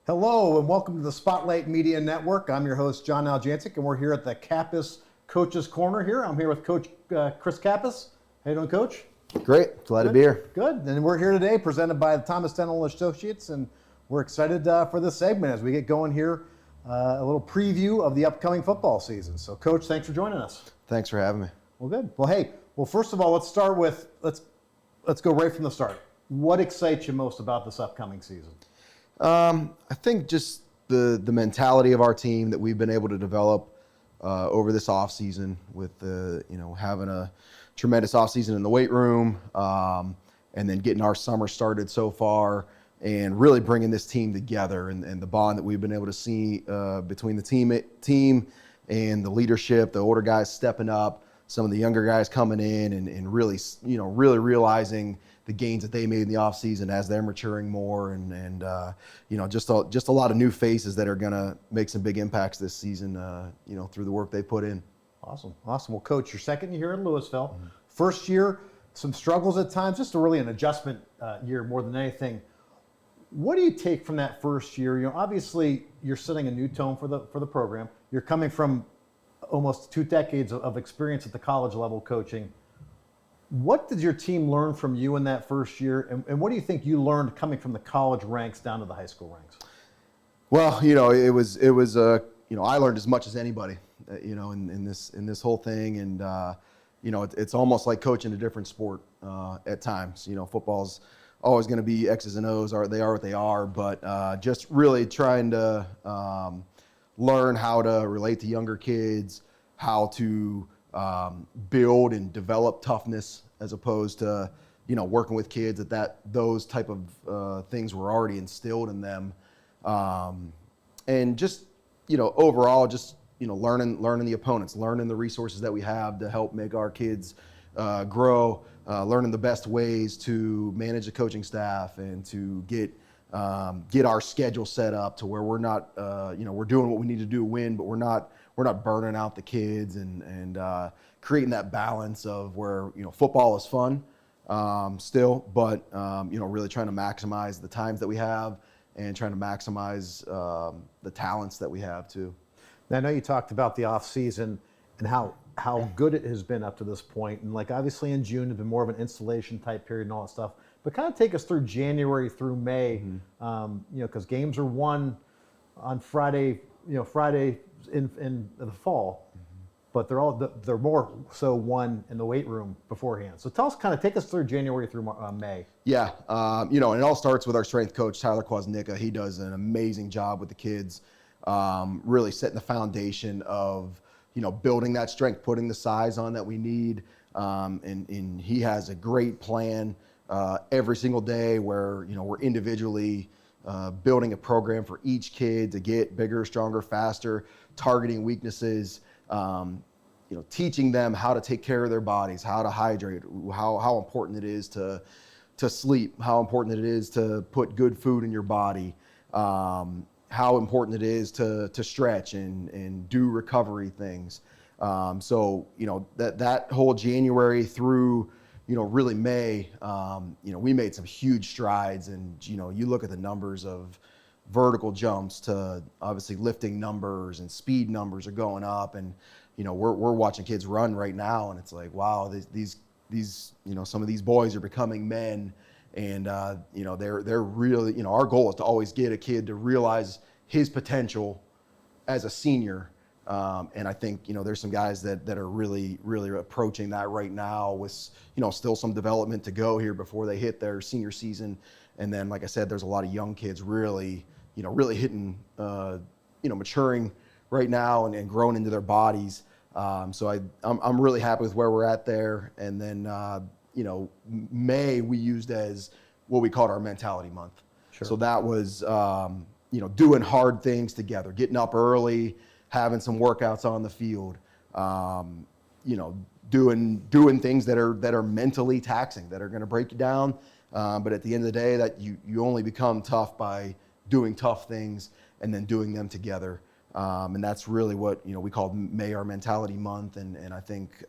Hello and welcome to the Spotlight Media Network. I'm your host, Jon Aljancic, and we're here at the Kappas Coaches Corner here. I'm here with Coach Chris Kappas. How you doing, Coach? Great. Glad to be here. Good. And we're here today presented by the Thomas Dental Associates, and we're excited for this segment as we get going here. A little preview of the upcoming football season. So, Coach, thanks for joining us. Thanks for having me. Well, good. Well, first of all, let's start with, let's go right from the start. What excites you most about this upcoming season? I think just the mentality of our team that we've been able to develop over this off season with having a tremendous off season in the weight room, and then getting our summer started so far, and really bringing this team together and the bond that we've been able to see between the team and the leadership, the older guys stepping up, some of the younger guys coming in and really realizing the gains that they made in the offseason as they're maturing more, and just a lot of new faces that are going to make some big impacts this season, through the work they put in. Awesome. Well, Coach, your second year here in Louisville. Mm-hmm. First year, some struggles at times, just really an adjustment year more than anything. What do you take from that first year? Obviously, you're setting a new tone for the program. You're coming from almost 2 decades of experience at the college level coaching. What did your team learn from you in that first year, and what do you think you learned coming from the college ranks down to the high school ranks? Well, it was I learned as much as anybody, in this whole thing, and it's almost like coaching a different sport at times. Football's always going to be X's and O's, they are what they are, but just really trying to learn how to relate to younger kids, how to build and develop toughness as opposed to, working with kids that those type of things were already instilled in them. And just, overall, just, learning the opponents, learning the resources that we have to help make our kids grow, learning the best ways to manage the coaching staff and to get our schedule set up to where we're not, we're doing what we need to do to win, but we're not burning out the kids, and creating that balance of where, football is fun still, but, really trying to maximize the times that we have and trying to maximize the talents that we have too. Now, I know you talked about the off season and how good it has been up to this point. And obviously in June, it's been more of an installation type period and all that stuff, but kind of take us through January through May, because games are won on Friday, Friday in the fall, but they're more so won in the weight room beforehand. So take us through January through May. Yeah, and it all starts with our strength coach, Tyler Kwasnicka. He does an amazing job with the kids, really setting the foundation of, building that strength, putting the size on that we need, and he has a great plan every single day where, we're individually building a program for each kid to get bigger, stronger, faster, targeting weaknesses, teaching them how to take care of their bodies, how to hydrate, how important it is to sleep, how important it is to put good food in your body, how important it is to stretch and do recovery things. So that whole January through really May, we made some huge strides, and you look at the numbers of vertical jumps to obviously lifting numbers and speed numbers are going up, and we're watching kids run right now, and it's like, wow, these some of these boys are becoming men, and they're really, our goal is to always get a kid to realize his potential as a senior. And I think, there's some guys that are really, really approaching that right now with, still some development to go here before they hit their senior season. And then, like I said, there's a lot of young kids really hitting, maturing right now and growing into their bodies. So I'm really happy with where we're at there. And then, May we used as what we called our mentality month. Sure. So that was, doing hard things together, getting up early, having some workouts on the field, doing things that are mentally taxing, that are going to break you down. But at the end of the day, that you only become tough by doing tough things and then doing them together. And that's really what we called May our mentality month. And I think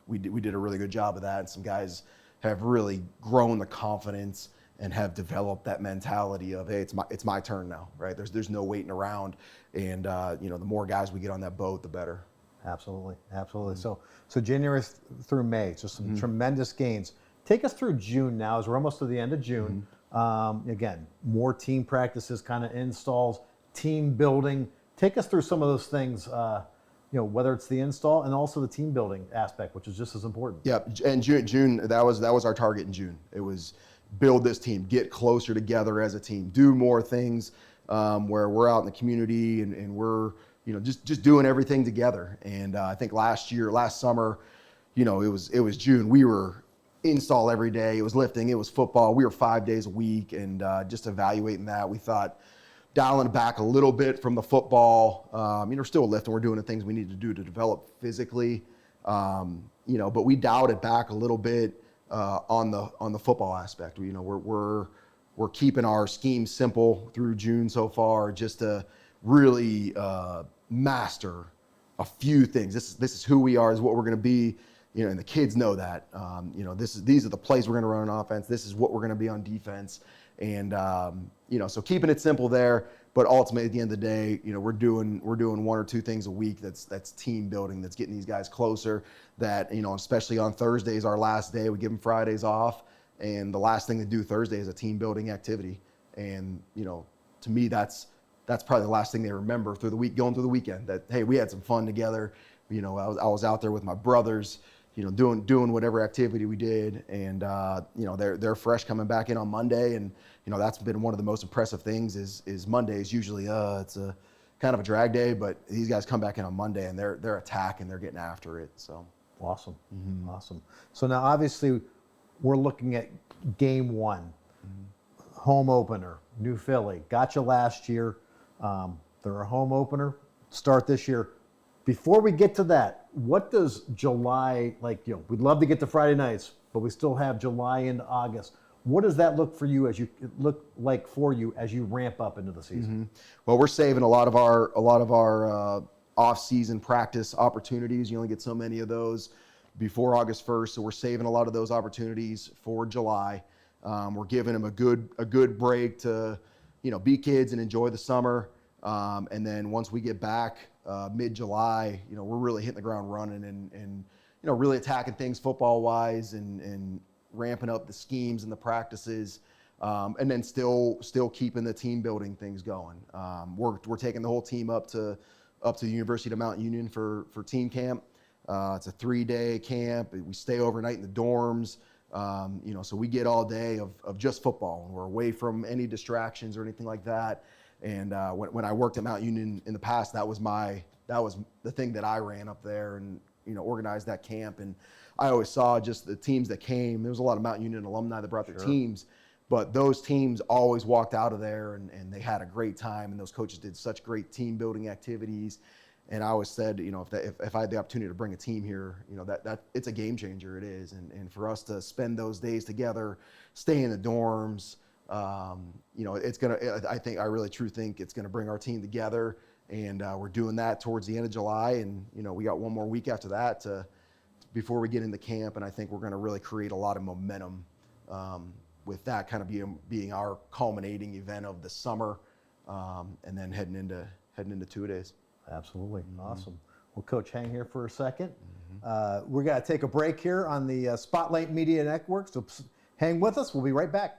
we did a really good job of that. And some guys have really grown the confidence and have developed that mentality of, hey, it's my turn now, right? There's no waiting around, and the more guys we get on that boat, the better. Absolutely, absolutely. So January through May, so some tremendous gains. Take us through June now, as we're almost to the end of June. Again, more team practices, kind of installs, team building. Take us through some of those things. Whether it's the install and also the team building aspect, which is just as important. Yeah, and June that was our target in June. It was build this team, get closer together as a team, do more things where we're out in the community and we're just doing everything together. And I think last summer, it was June. We were install every day. It was lifting. It was football. We were 5 days a week, and just evaluating that, we thought dialing it back a little bit from the football. We're still lifting. We're doing the things we need to do to develop physically. But we dialed it back a little bit on the football aspect. We're keeping our scheme simple through June so far, just to really master a few things. This is who we are. This is what we're going to be. And the kids know that. These are the plays we're going to run on offense. This is what we're going to be on defense. And so keeping it simple there, but ultimately at the end of the day, we're doing one or two things a week. That's team building. That's getting these guys closer. That especially on Thursdays, our last day, we give them Fridays off, and the last thing to do Thursday is a team building activity. And to me, that's probably the last thing they remember through the week, going through the weekend. That hey, we had some fun together. I was out there with my brothers. Doing whatever activity we did, and they're fresh coming back in on Monday, and that's been one of the most impressive things is Mondays. Usually it's a kind of a drag day, but these guys come back in on Monday and they're attacking, they're getting after it. So awesome, awesome. So now obviously we're looking at game one, home opener, New Philly. Got you last year. They're a home opener. Start this year. Before we get to that, what does July we'd love to get to Friday nights, but we still have July into August. What does that look like for you as you ramp up into the season? Well, we're saving a lot of our off-season practice opportunities. You only get so many of those before August 1st, so we're saving a lot of those opportunities for July. We're giving them a good break to be kids and enjoy the summer. And then once we get back mid-July, we're really hitting the ground running and really attacking things football-wise and ramping up the schemes and the practices, and then still keeping the team building things going. We're taking the whole team up to the University of Mount Union for team camp. It's a 3-day camp. We stay overnight in the dorms. So we get all day of just football, and we're away from any distractions or anything like that. And when I worked at Mount Union in the past, that was the thing that I ran up there and organized that camp. And I always saw just the teams that came. There was a lot of Mount Union alumni that brought their teams, but those teams always walked out of there and they had a great time. And those coaches did such great team building activities. And I always said, if I had the opportunity to bring a team here, that it's a game changer. It is. And for us to spend those days together, stay in the dorms. It's I really truly think it's gonna bring our team together, and we're doing that towards the end of July, and we got one more week after that before we get into camp, and I think we're gonna really create a lot of momentum with that kind of being our culminating event of the summer, and then heading into 2 days. Absolutely, awesome. Well, Coach, hang here for a second. We're gonna take a break here on the Spotlight Media Network, so hang with us. We'll be right back.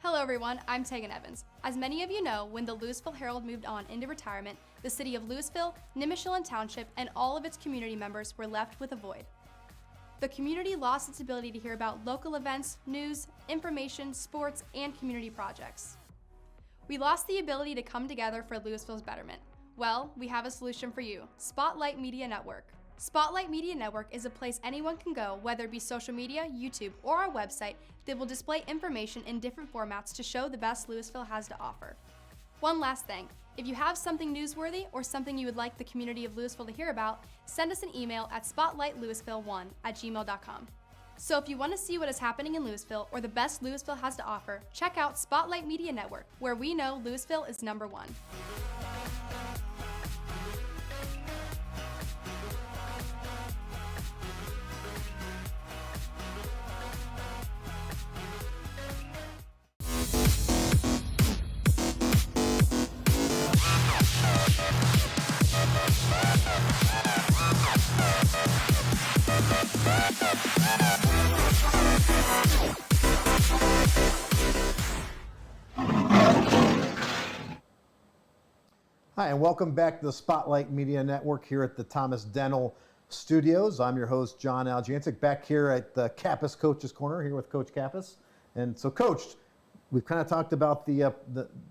Hello everyone, I'm Tegan Evans. As many of you know, when the Louisville Herald moved on into retirement, the city of Louisville, Nimishillen Township, and all of its community members were left with a void. The community lost its ability to hear about local events, news, information, sports, and community projects. We lost the ability to come together for Louisville's betterment. Well, we have a solution for you. Spotlight Media Network. Spotlight Media Network is a place anyone can go, whether it be social media, YouTube, or our website, that will display information in different formats to show the best Louisville has to offer. One last thing, if you have something newsworthy or something you would like the community of Louisville to hear about, send us an email at spotlightlouisville1@gmail.com. So if you want to see what is happening in Louisville or the best Louisville has to offer, check out Spotlight Media Network, where we know Louisville is number one. Hi, and welcome back to the Spotlight Media Network here at the Thomas Dental Studios. I'm your host, Jon Aljancic, back here at the Kappas Coach's Corner, here with Coach Kappas. And so, Coach, we've kind of talked about the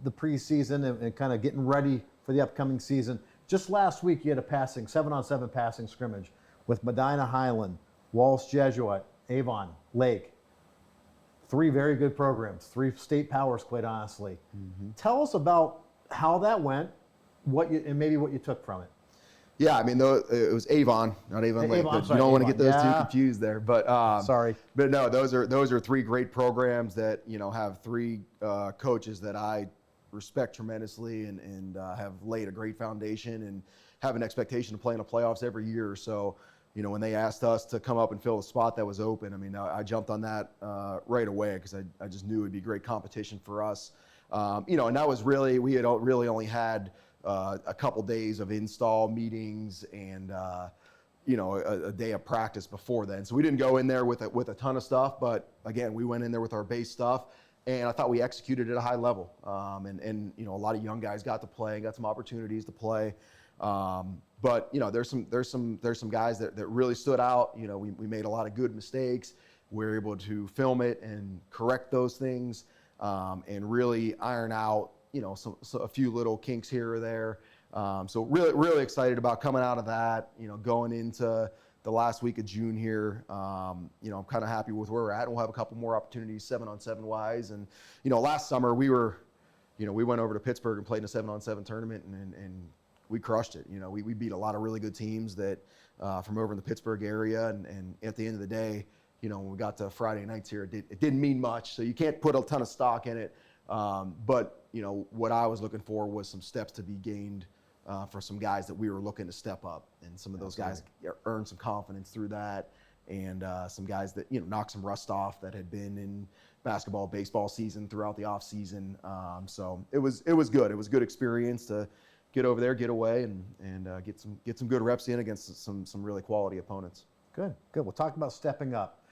preseason and kind of getting ready for the upcoming season. Just last week, you had a 7-on-7 passing scrimmage with Medina Highland, Walsh Jesuit, Avon, Lake. 3 very good programs, 3 state powers, quite honestly. Mm-hmm. Tell us about how that went, and maybe what you took from it. Yeah, I mean, it was Avon, not Avon Lake. Avon, you don't want to get those two confused there. But sorry. But no, those are 3 great programs that have 3 coaches that I respect tremendously and have laid a great foundation and have an expectation to play in the playoffs every year. So, when they asked us to come up and fill the spot that was open, I mean, I jumped on that right away because I just knew it would be great competition for us. And that was really, we had really only had a couple days of install meetings and a day of practice before then. So we didn't go in there with a ton of stuff, but again, we went in there with our base stuff, and I thought we executed at a high level. And a lot of young guys got to play, got some opportunities to play. But there's some guys that really stood out. We made a lot of good mistakes. We were able to film it and correct those things, and really iron out a few little kinks here or there. So really excited about coming out of that, going into the last week of June here. I'm kind of happy with where we're at, and we'll have a couple more opportunities 7-on-7 wise. And, last summer we went over to Pittsburgh and played in a 7-on-7 tournament and we crushed it. We beat a lot of really good teams that from over in the Pittsburgh area. And at the end of the day, when we got to Friday nights here, it didn't mean much. So you can't put a ton of stock in it. But what I was looking for was some steps to be gained for some guys that we were looking to step up, and some of those guys earned some confidence through that, and some guys that knocked some rust off that had been in basketball, baseball season throughout the off season. So it was good. It was a good experience to get over there, get away, and get some good reps in against some really quality opponents. Good. We'll talk about stepping up.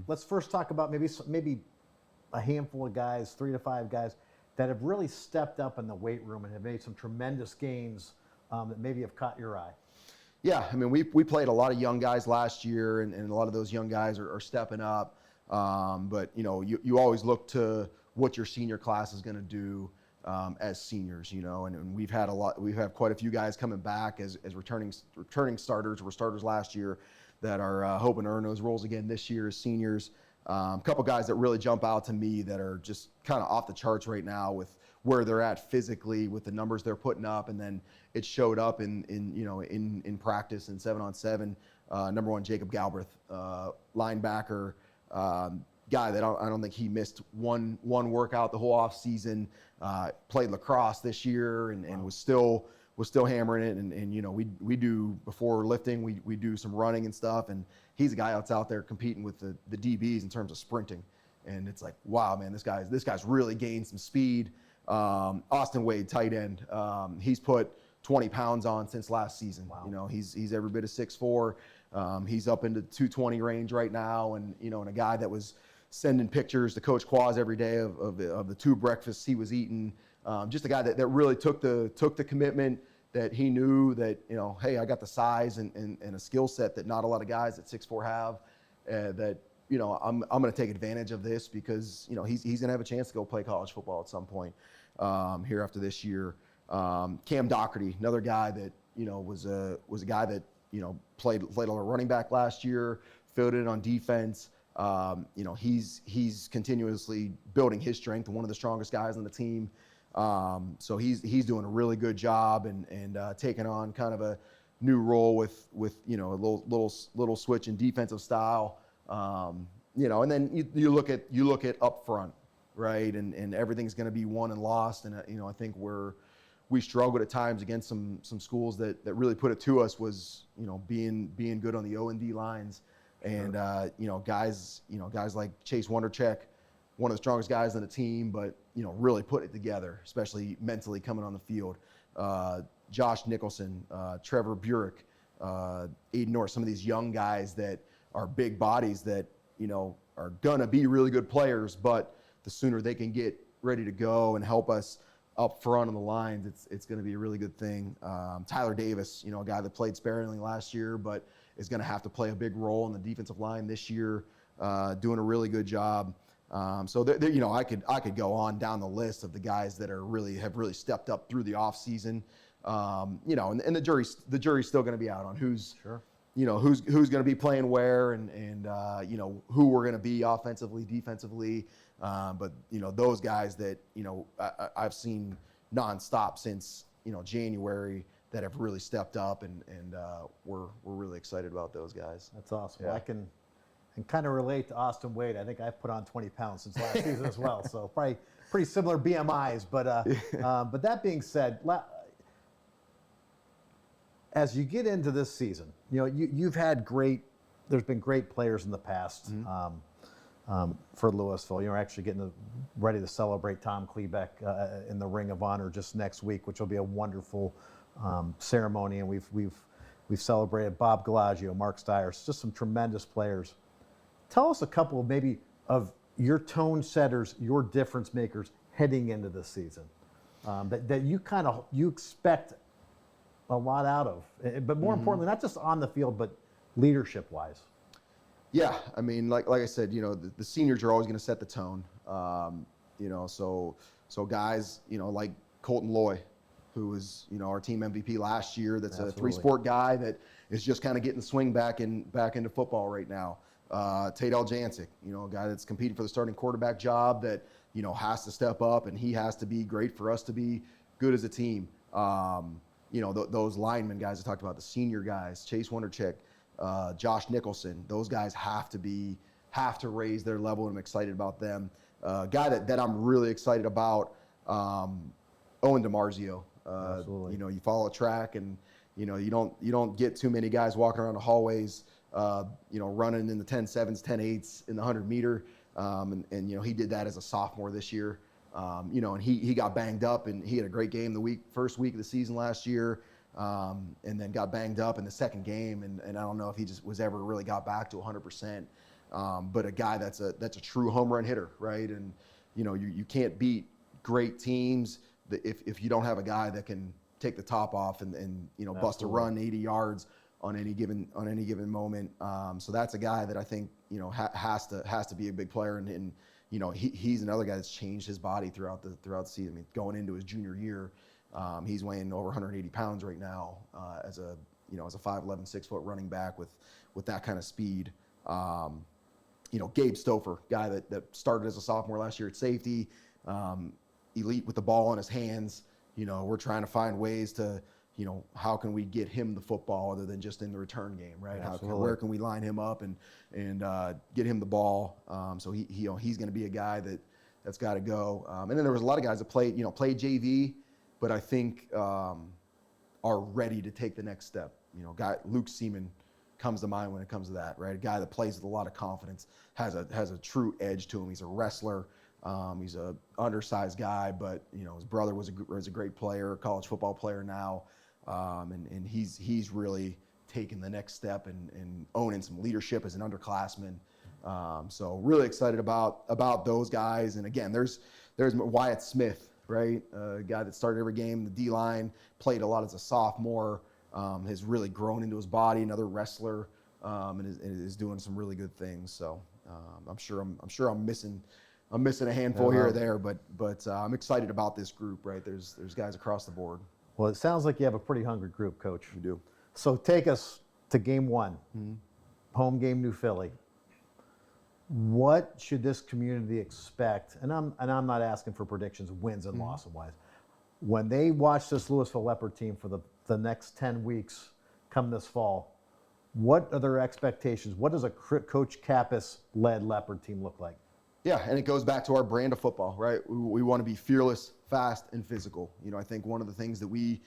Let's first talk about maybe a handful of guys, 3 to 5 guys that have really stepped up in the weight room and have made some tremendous gains that maybe have caught your eye. Yeah, I mean, we played a lot of young guys last year, and a lot of those young guys are stepping up. But you always look to what your senior class is going to do as seniors, and we've had quite a few guys coming back as returning starters, were starters last year, that are hoping to earn those roles again this year as seniors. A couple guys that really jump out to me that are just kind of off the charts right now with where they're at physically, with the numbers they're putting up, and then it showed up in practice in 7-on-7. Number 1, Jacob Galbraith, linebacker, guy that I don't think he missed one workout the whole off season. Played lacrosse this year and was still hammering it. And we do, before lifting, we do some running and stuff, and he's a guy that's out there competing with the DBs in terms of sprinting. And it's like, wow, man, this guy's really gained some speed. Austin Wade, tight end, he's put 20 pounds on since last season. Wow. He's every bit of 6'4". He's up into 220 range right now, and and a guy that was sending pictures to Coach Quaz every day of the 2 breakfasts he was eating. Just a guy that really took the commitment, that he knew that, hey, I got the size and a skill set that not a lot of guys at 6'4" have, that, I'm going to take advantage of this, because, he's going to have a chance to go play college football at some point here after this year. Cam Doherty, another guy that was a guy that played a little running back last year, filled in on defense. He's continuously building his strength, one of the strongest guys on the team. So he's doing a really good job and taking on kind of a new role with a little switch in defensive style. And then you look at up front, right? And everything's going to be won and lost. And I think we struggled at times against some schools that really put it to us was being good on the O&D lines. And guys like Chase Wondercheck, one of the strongest guys on the team, but really put it together, especially mentally coming on the field. Josh Nicholson, Trevor Burek, Aiden Norris, some of these young guys that are big bodies that are gonna be really good players, but the sooner they can get ready to go and help us up front on the lines, it's going to be a really good thing. Tyler Davis, a guy that played sparingly last year, but is going to have to play a big role in the defensive line this year, doing a really good job. So I could go on down the list of the guys that have really stepped up through the off season. And the jury's still going to be out on who's going to be playing where and who we're going to be offensively, defensively. But those guys that I've seen nonstop since January that have really stepped up and we're really excited about those guys. That's awesome. Yeah. Well, I can kind of relate to Austin Wade. I think I've put on 20 pounds since last season as well. So probably pretty similar BMIs. But that being said, as you get into this season, you've had there's been great players in the past. For Louisville. You're actually getting ready to celebrate Tom Klebeck in the Ring of Honor just next week, which will be a wonderful ceremony. And we've celebrated Bob Galaggio, Mark Stiers, just some tremendous players. Tell us a couple maybe of your tone setters, your difference makers heading into this season that you expect a lot out of, but more importantly, not just on the field, but leadership wise. Yeah, I mean, like I said, the seniors are always going to set the tone. So guys, like Colton Loy, who was our team MVP last year. That's Absolutely. A 3-sport guy that is just kind of getting the swing back into football right now. Jon Aljancic, a guy that's competing for the starting quarterback job that has to step up and he has to be great for us to be good as a team. Those linemen guys I talked about, the senior guys, Chase Wondercheck, Josh Nicholson, those guys have to raise their level, and I'm excited about them. Guy that I'm really excited about, Owen DiMarzio. Absolutely. You follow a track, and you don't get too many guys walking around the hallways, running in the 10.7s, 10.8s in the 100-meter. And he did that as a sophomore this year. And he got banged up, and he had a great game first week of the season last year. And then got banged up in the second game, and I don't know if he just was ever really got back to 100%. But a guy that's a true home run hitter, right? And you can't beat great teams if you don't have a guy that can take the top off and bust a run 80 yards on any given moment. So that's a guy that I think has to be a big player, and he's another guy that's changed his body throughout the season. I mean, going into his junior year. He's weighing over 180 pounds right now as a 5'11", 6-foot running back with that kind of speed. Gabe Stouffer, guy that started as a sophomore last year at safety, elite with the ball in his hands. We're trying to find ways to, how can we get him the football other than just in the return game, right? Where can we line him up and get him the ball? So he's going to be a guy that's got to go. And then there was a lot of guys that played JV. But I think are ready to take the next step. Luke Seaman comes to mind when it comes to that, right? A guy that plays with a lot of confidence, has a true edge to him. He's a wrestler. He's a undersized guy, but his brother was a great player, a college football player now, and he's really taken the next step and owning some leadership as an underclassman. So really excited about those guys. And again, there's Wyatt Smith. Right, a guy that started every game, the D-line, played a lot as a sophomore, has really grown into his body. Another wrestler, and is doing some really good things. So I'm sure I'm missing I'm missing a handful here or there, but I'm excited about this group, right? There's guys across the board. Well, it sounds like you have a pretty hungry group, Coach. We do. So take us to game one, home game, New Philly. What should this community expect? And I'm not asking for predictions, wins and losses wise. When they watch this Louisville Leopard team for the next 10 weeks come this fall, what are their expectations? What does a Coach Kappas-led Leopard team look like? Yeah, and it goes back to our brand of football, right? We want to be fearless, fast, and physical. You know, I think one of the things that we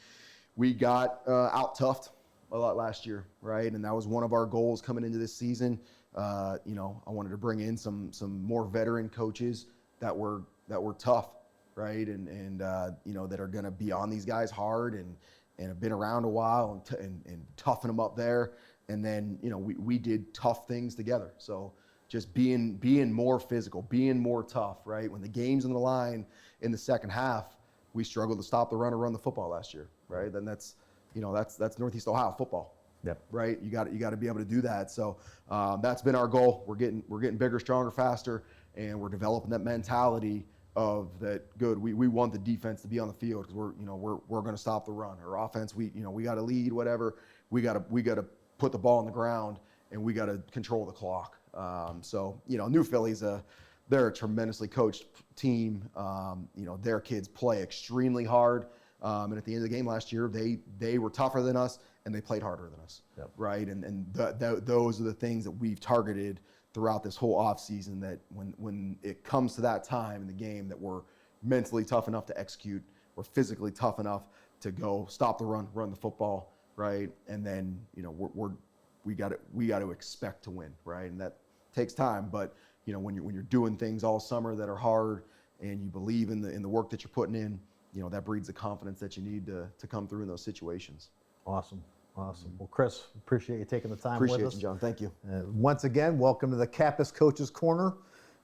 got out-toughed a lot last year, right? And that was one of our goals coming into this season. You know, I wanted to bring in some more veteran coaches that were tough, right? And you know, that are going to be on these guys hard and have been around a while and toughen them up there. And then, you know, we did tough things together. So just being more physical, being more tough, right? When the game's on the line in the second half, we struggled to stop the run or run the football last year, right? Then that's Northeast Ohio football. Yep. Right. You got to be able to do that. So that's been our goal. We're getting bigger, stronger, faster, and we're developing that mentality of that. Good. We want the defense to be on the field because we're going to stop the run. Our offense, we got to lead. Whatever. We got to put the ball on the ground and we got to control the clock. So New Philly's they're a tremendously coached team. Their kids play extremely hard. And at the end of the game last year, they were tougher than us and they played harder than us, right? And those are the things that we've targeted throughout this whole offseason, that when it comes to that time in the game that we're mentally tough enough to execute, we're physically tough enough to go stop the run the football, right? And then, we got to expect to win, right? And that takes time, but when you're doing things all summer that are hard and you believe in the work that you're putting in, that breeds the confidence that you need to come through in those situations. Awesome. Well, Chris, appreciate you taking the time with us. Appreciate you, John. Thank you. Once again, welcome to the Kappas Coaches Corner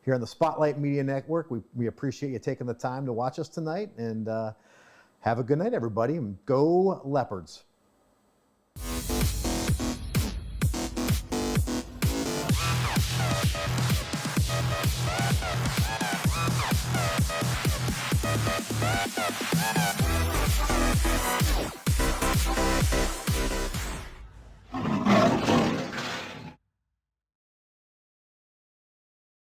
here on the Spotlight Media Network. We appreciate you taking the time to watch us tonight, and have a good night, everybody, and go Leopards.